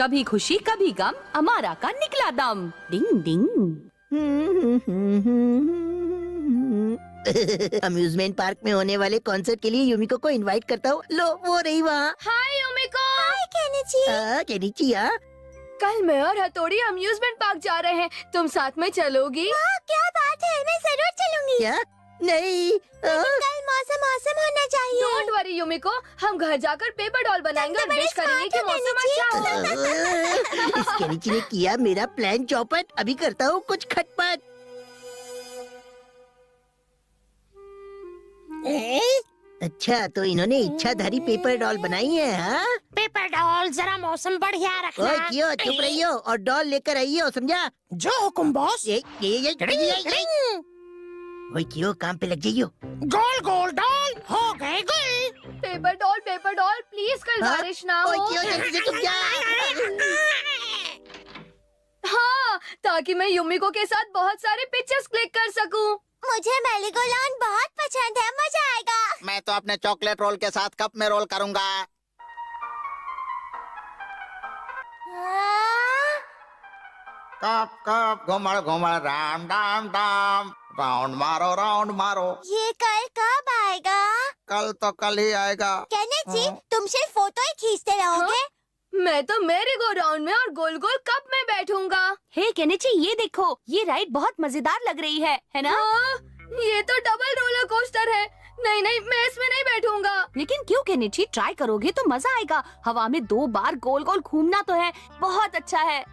कभी खुशी कभी गम, अमारा का निकला दम। डिंग डिंग। अम्यूजमेंट पार्क में होने वाले कॉन्सर्ट के लिए युमिको को इनवाइट करता हूँ। लो वो रही वहाँ। हाय युमिको। हाय केनिची। केनिची हाँ। कल मैं और हथौड़ी अम्यूजमेंट पार्क जा रहे हैं, तुम साथ में चलोगी? वाह क्या बात है, मैं जरूर चलूंगी। क्या? नहीं। कल मौसम औसम होना चाहिए। डोंट वरी युमिको, हम घर जाकर पेपर डॉल बनाएंगे और विश करेंगे कि मौसम अच्छा हो। इस केनिची ने किया मेरा प्लान चौपट। अभी करता हूँ कुछ खटपट। अच्छा तो इन्होंने इच्छाधारी पेपर डॉल बनाई है हाँ? पेपर डॉल जरा मौसम बढ़िया रखना। ओए क्यों चुप रही हो और डॉल लेकर आई हो, समझा? जो हुकुम बॉस। ये ओए क्यों काम पे लग जाइयो। गोल गोल डॉल हो गए गुल। पेपर डॉल प्लीज कल हाँ? बारिश ना ओए हो। क्यों जल्दी से तुम जा। हाँ, ताकि मैं युमिको के साथ बहुत सारे पिक्चर्स क्लिक कर सकूं। मुझे मेरीगोलाउंड बहुत पसंद है, मजा आएगा। मैं तो अपने चॉकलेट रोल के साथ कप में रोल करूंगा। कप कप घुमड़ घुमड़ राम डाम डाम, राउंड मारो। ये कल कब आएगा? कल तो कल ही आएगा। केनिची तुम सिर्फ फोटो ही खींचते रहोगे? मैं तो मेरी गो राउंड में और गोल गोल कप में बैठूंगा। हे केनिची, ये देखो, ये राइड बहुत मजेदार लग रही है ना? हाँ, ये तो डबल रोलर कोस्टर है। नहीं, मैं इसमें नहीं बैठूंगा। लेकिन क्यों केनिची, ट्राई करोगे तो मजा आएगा। हवा में 2 बार गोल गोल घूमना तो है, बहुत अच्छा है।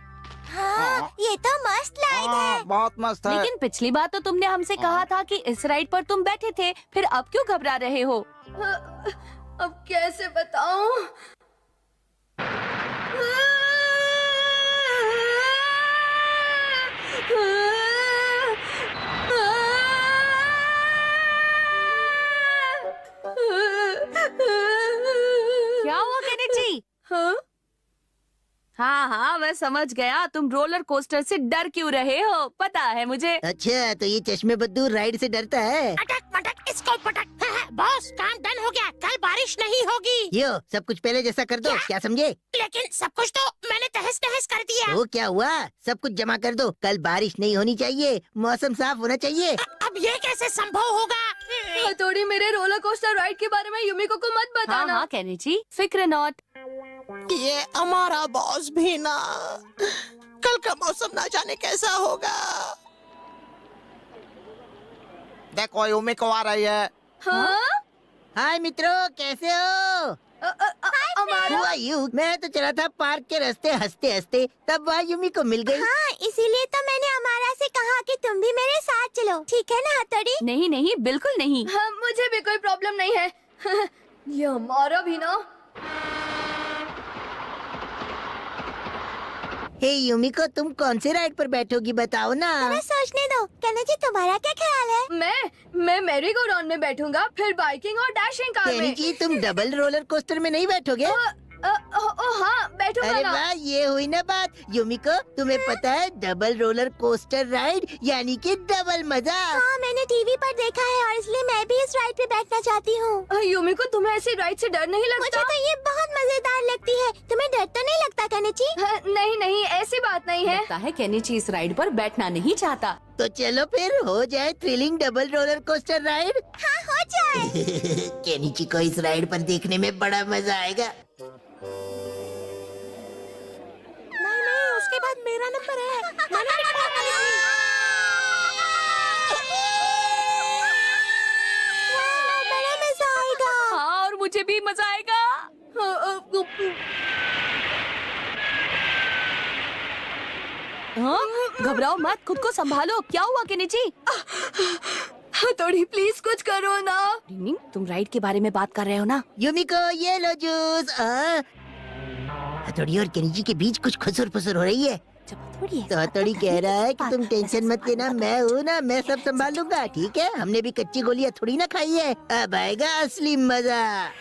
हाँ, ये तो मस्त राइड है। बहुत मस्त है। लेकिन पिछली बार तो तुमने हमसे कहा था कि इस राइड पर तुम बैठे थे, फिर अब क्यों घबरा रहे हो? अब कैसे बताऊं? क्या हुआ केनिची? हाँ? हाँ, मैं समझ गया, तुम रोलर कोस्टर से डर क्यों रहे हो, पता है मुझे। अच्छा तो ये चश्मे बद्दू राइड से डरता है। अटक मटक इसको पटक। बॉस काम डन हो गया, कल बारिश नहीं होगी। यो सब कुछ पहले जैसा कर दो। क्या समझे? लेकिन सब कुछ तो मैंने तहस नहस कर दिया। तो क्या हुआ? सब कुछ जमा कर दो। कल बारिश नहीं होनी चाहिए, मौसम साफ होना चाहिए। अब ये कैसे संभव होगा? हथौड़ी, मेरे रोलर कोस्टर राइड के बारे में युमिको को मत बताना। हाँ केनिची, फिक्र नॉट। ये हमारा बॉस भी ना, कल का मौसम ना जाने कैसा होगा। देखो युमिको आ रही है। हाँ? हाय मित्रों, कैसे हो? हमारा Who are you? मैं तो चला था पार्क के रास्ते हंसते हंसते, तब वहाँ युमी को मिल गई। हाँ, इसीलिए तो मैंने अमारा से कहा कि तुम भी मेरे साथ चलो, ठीक है ना हथौड़ी? नहीं, बिल्कुल नहीं। हाँ, मुझे भी कोई प्रॉब्लम नहीं है। ये हमारा भी ना। हे युमिको, तुम कौन से राइड पर बैठोगी बताओ ना। मैं सोचने दो। केनिची तुम्हारा क्या ख्याल है? मैं मेरी गो राउंड में बैठूंगा, फिर बाइकिंग और डैशिंग कार में। केनिची, तुम डबल रोलर कोस्टर में नहीं बैठोगे? हाँ, बैठूंगा अरे ना। वाह, ये हुई ना बात। युमिको, तुम्हें पता है डबल रोलर कोस्टर राइड यानी कि डबल मजा। हाँ, मैंने टीवी पर देखा है और इसलिए मैं भी इस राइड पे बैठना चाहती हूँ। युमिको, तुम्हें ऐसी राइड से डर नहीं मुझे लगता? तो ये बहुत मजेदार लगती है। तुम्हें डर तो नहीं लगता केनिची? नहीं, ऐसी बात नहीं है। लगता है केनिची इस राइड पर बैठना नहीं चाहता। तो चलो फिर हो जाए thrilling double roller coaster ride. हाँ, हो जाए। केनिची को इस राइड पर देखने में बड़ा मजा आएगा। नहीं, उसके बाद मेरा नंबर है। मैंने टिकट निकाली थी। वाह, बड़ा मजा आएगा। हाँ, और मुझे भी मजा आएगा। हाँ, घबराओ मत, खुद को संभालो। क्या हुआ केनिची? हथौड़ी, प्लीज कुछ करो ना। रिंग, तुम राइड के बारे में बात कर रहे हो ना? युमिको, ये लो जूस। हथौड़ी और केनिची के बीच कुछ खुसुर फुसुर हो रही है। तो हथौड़ी कह रहा है कि तुम टेंशन मत लेना, मैं हूँ ना, मैं सब संभाल लूंगा। ठीक है, हमने भी कच्ची गोलियां थोड़ी ना खाई है। अब आएगा असली मजा।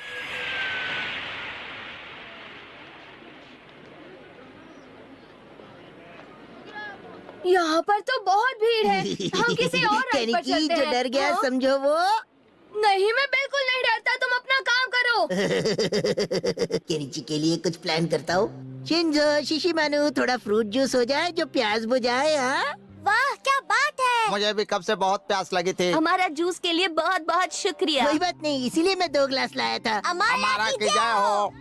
यहाँ पर तो बहुत भीड़ है। हम किसी और राइड पर केनिची चलते जो हैं। डर गया हाँ? समझो वो। नहीं, मैं बिल्कुल नहीं डरता। तुम अपना काम करो। केनिची के लिए कुछ प्लान करता हूँ। शिंजो शिशिमानु, थोड़ा फ्रूट जूस हो जाए जो प्यास बुझाए। हाँ वाह क्या बात है। मुझे भी कब से बहुत प्यास लगी थी। हमारा जूस के लिए बहुत बहुत शुक्रिया। कोई बात नहीं, इसीलिए मैं 2 ग्लास लाया था। हमारा की जय हो।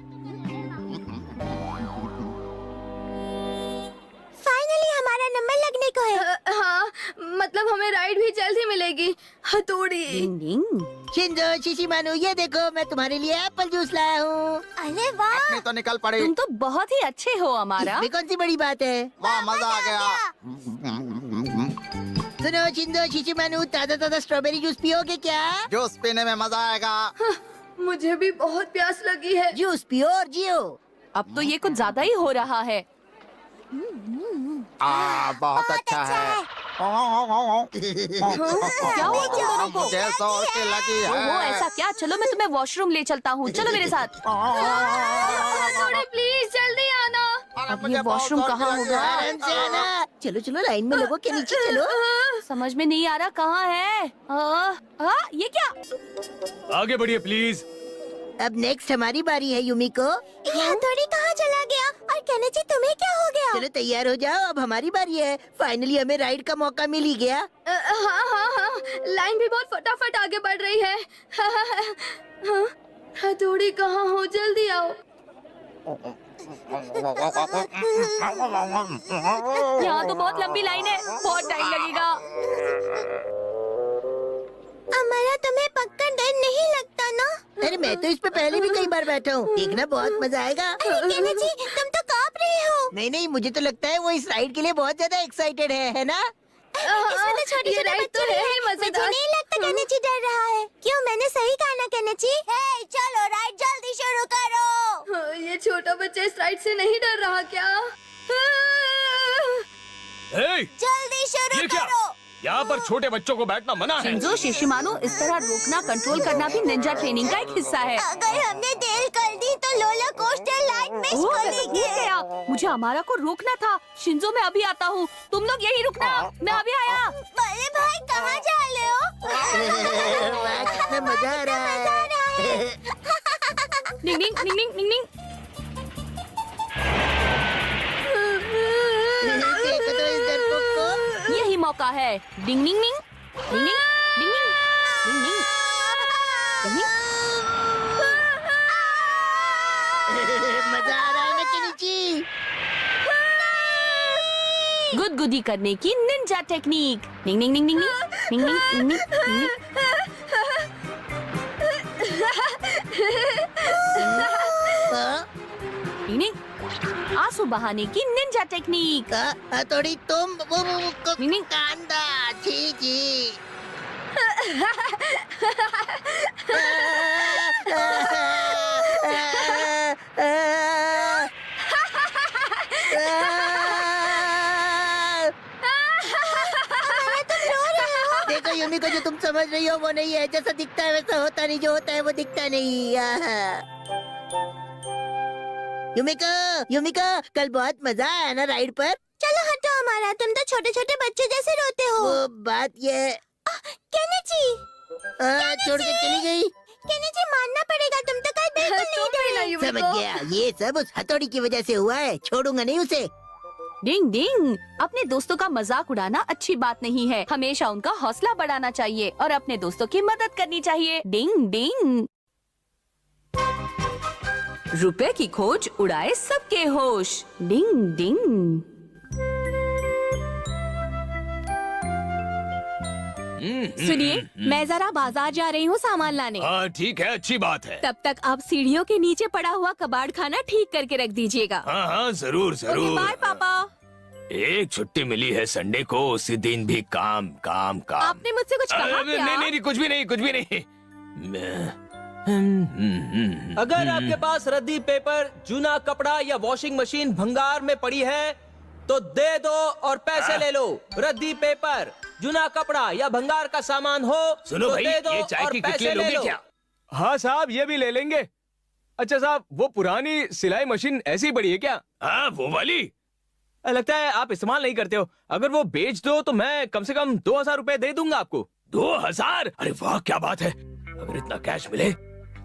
फाइनली हमारा नंबर लगने को है। हाँ, मतलब हमें राइड भी जल्द ही मिलेगी। हथौड़ी। डिंग डिंग। शिंजो शिशिमानु, ये देखो मैं तुम्हारे लिए एप्पल जूस लाया हूँ। अरे वाह। अपनी तो निकल पड़ी। तुम तो बहुत ही अच्छे हो हमारा। इसमें कौन सी बड़ी बात है। वाह मजा आ गया। सुनो शिंजो शिशिमानु, ताजा ताजा स्ट्रॉबेरी जूस पियोगे क्या? जूस पीने में मजा आएगा। मुझे भी बहुत प्यास लगी है। जूस पियो और जियो। अब तो ये कुछ ज्यादा ही हो रहा है। बहुत अच्छा है। क्या हुआ तुम दोनों को? मुझे जोर की लगी ओहो, है। ऐसा क्या? चलो मैं तुम्हें वॉशरूम ले चलता हूँ, चलो मेरे साथ। हथौड़ी प्लीज जल्दी आना। अब ये वॉशरूम कहाँ होगा? आराम से आना। चलो चलो लाइन में लगो के नीचे चलो। समझ में नहीं आ रहा कहाँ है। ये क्या? आगे बढ़िए प्लीज। अब नेक्स्ट हमारी बारी है यूमिको। ये हथौड़ी कहाँ चला गया? और केनिची तुम्हें क्या हो गया? चलो तैयार हो जाओ, अब हमारी बारी है। फाइनली हमें राइड का मौका मिल ही गया। हाँ हाँ हाँ, लाइन भी बहुत फटाफट आगे बढ़ रही है। हाँ, हथौड़ी कहाँ हो? जल्दी आओ। यहाँ तो बहुत लंबी लाइन है, बहुत टाइम लगेगा। हमारा तुम्हें पक्का डर नहीं लगता ना? अरे मैं तो इस पे पहले भी कई बार बैठा हूँ, देखना बहुत मजा आएगा। अरे केनिची तुम तो कांप रहे हो। नहीं नहीं, मुझे तो लगता है वो इस राइड के लिए बहुत ज्यादा एक्साइटेड है ना? इसमें तो छोटे ये छोटे राइड बच्चे तो है ही मुझे मजेदार। नहीं लगता केनिची डर रहा है। क्यों, मैंने सही कहा ना केनिची? चलो राइड जल्दी शुरू करो। हाँ, ये छोटा बच्चा इस राइड से नहीं डर रहा क्या? हे, जल्दी शुरू ये क्या? करो। यहाँ पर छोटे बच्चों को बैठना मना है। शिंजो शिशिमानु, इस तरह रोकना कंट्रोल करना भी निंजा ट्रेनिंग का एक हिस्सा है। अगर हमने देर कर दी तो रोलर कोस्टर लाइन मिस ओह, कर मैं तो भूल देंगे। गया। मुझे हमारा को रोकना था। शिंजो मैं अभी आता हूँ, तुम लोग यही रुकना, मैं अभी आया। बड़े भाई कहाँ जा रहे हो? वाह, कितना मजा आ रहा है। डिंग डिंग डिंग डिंग डिंग डिंग। देखो तो इस डरपोक को। यही मौका है। डिंग डिंग डिंग डिंग डिंग डिंग डिंग डिंग डिंग डिंग। मजा आ रहा है ना केनिची? गुदगुदी करने की निंजा टेक्निक। डिंग डिंग डिंग डिंग डिंग डिंग डिंग डिंग डिंग। हाँ? डिंग डिंग। आंसू बहाने की निंजा टेक्निक। थोड़ी तुम वो नहीं। कांदा जी जी। देखो यूमिको, जो तुम समझ रही हो वो नहीं है। जैसा दिखता है वैसा होता नहीं, जो होता है वो दिखता नहीं। यूमिको यूमिको, कल बहुत मजा आया ना राइड पर? चलो हटो हमारा, तुम तो छोटे छोटे बच्चे जैसे रोते हो। वो बात ये केनिची छोड़ के चली गई। केनिची मानना पड़ेगा, तुम तो कल बिल्कुल नहीं तुम भी ना डरे। यूमिको। समझ गया, ये सब उस हथौड़ी की वजह से हुआ है। छोड़ूंगा नहीं उसे। डिंग डिंग। अपने दोस्तों का मजाक उड़ाना अच्छी बात नहीं है। हमेशा उनका हौसला बढ़ाना चाहिए और अपने दोस्तों की मदद करनी चाहिए। डिंग डिंग। रुपए की खोज उड़ाए सबके होश। डिंग डिंग। सुनिए, मैं जरा बाजार जा रही हूँ सामान लाने। हाँ ठीक है, अच्छी बात है। तब तक आप सीढ़ियों के नीचे पड़ा हुआ कबाड़ खाना ठीक करके रख दीजिएगा। हाँ हाँ जरूर ओके, जरूर। बाय पापा। एक छुट्टी मिली है संडे को, उसी दिन भी काम काम काम। आपने मुझसे कुछ कहा क्या? नहीं नहीं, कुछ भी नहीं कुछ भी नहीं। अगर आपके पास रद्दी पेपर, जूना कपड़ा या वॉशिंग मशीन भंगार में पड़ी है तो दे दो और पैसे ले लो। रद्दी पेपर, जूना कपड़ा या भंगार का सामान हो सुनो तो भाई, दे दो ये चाय और की पैसे किटली ले लोगे लो। क्या? हाँ साहब, ये भी ले लेंगे। अच्छा साहब, वो पुरानी सिलाई मशीन ऐसी पड़ी है क्या? हाँ वो वाली। लगता है आप इस्तेमाल नहीं करते हो। अगर वो बेच दो तो मैं कम से कम 2000 रुपए दे दूंगा आपको। 2000? अरे वाह क्या बात है। अगर इतना कैश मिले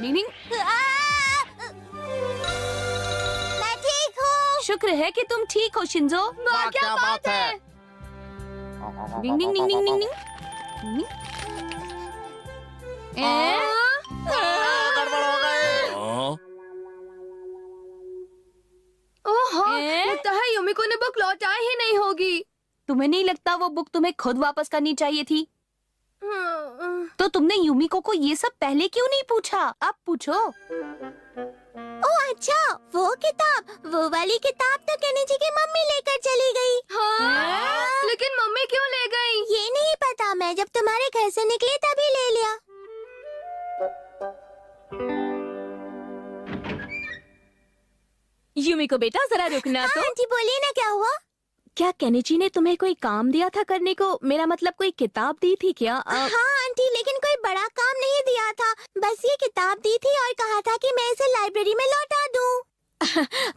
डिंग डिंग। मैं ठीक हूँ। शुक्र है कि तुम ठीक हो शिंजो। वाह क्या बात है। डिंग डिंग डिंग डिंग डिंग डिंग। गड़बड़ हो गई। ओह, लगता है युमिको ने बुक लौटाई ही नहीं होगी। तुम्हें नहीं लगता वो बुक तुम्हें खुद वापस करनी चाहिए थी? तो तुमने युमिको को ये सब पहले क्यों नहीं पूछा? अब पूछो। ओह अच्छा, वो किताब, वो वाली किताब तो केनेची की मम्मी लेकर चली गई। हाँ? लेकिन मम्मी क्यों ले गई? ये नहीं पता, मैं जब तुम्हारे घर से निकली तभी ले लिया। युमिको बेटा जरा रुकना तो। आंटी बोलिए ना, क्या हुआ? क्या केनिची ने तुम्हें कोई काम दिया था करने को? मेरा मतलब कोई किताब दी थी क्या? हाँ आंटी, लेकिन कोई बड़ा काम नहीं दिया था, बस ये किताब दी थी और कहा था कि मैं इसे लाइब्रेरी में लौटा दूं।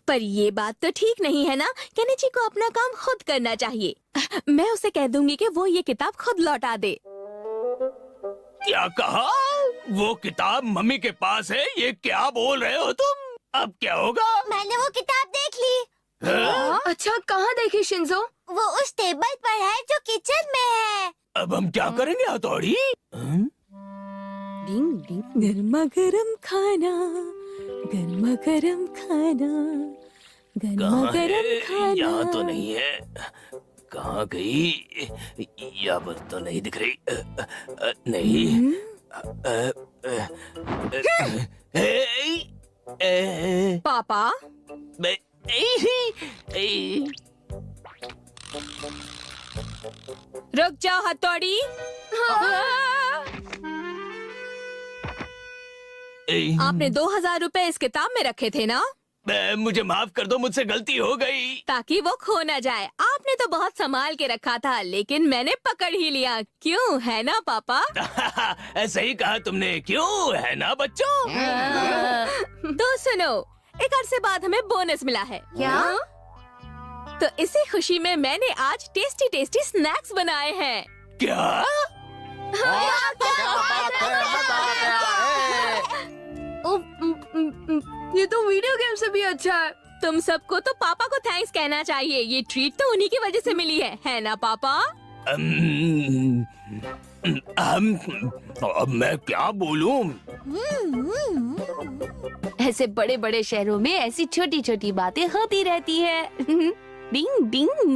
पर ये बात तो ठीक नहीं है ना, केनिची को अपना काम खुद करना चाहिए। मैं उसे कह दूंगी कि वो ये किताब खुद लौटा दे। क्या कहा? वो किताब मम्मी के पास है? ये क्या बोल रहे हो तुम? अब क्या होगा? मैंने वो किताब देख ली। अच्छा, कहाँ देखी शिंजो? वो उस टेबल पर है जो किचन में है। अब हम क्या करेंगे हथौड़ी? डिंग डिंग। गर्मा गर्म खाना, गर्मा गर्म खाना, गर्मा कहाँ है? गर्म खाना। यहाँ तो नहीं है। कहाँ गई? यहाँ पर तो नहीं दिख रही। नहीं। पापा रुक जाओ हथौड़ी। आपने 2000 रुपए इस किताब में रखे थे ना? मुझे माफ कर दो, मुझसे गलती हो गई। ताकि वो खो न जाए। आपने तो बहुत संभाल के रखा था, लेकिन मैंने पकड़ ही लिया। क्यों, है ना पापा? सही कहा तुमने, क्यों है ना बच्चों? तो सुनो, एक अरसे बाद हमें बोनस मिला है। क्या? तो इसी खुशी में मैंने आज टेस्टी टेस्टी स्नैक्स बनाए हैं। क्या? क्या बात है, मजा आ गया है। ये तो वीडियो गेम से भी अच्छा है। तुम सबको तो पापा को थैंक्स कहना चाहिए। ये ट्रीट तो उन्हीं की वजह से मिली है ना पापा? अब मैं क्या बोलूं? ऐसे बड़े बड़े शहरों में ऐसी छोटी छोटी बातें होती रहती है। डिंग डिंग।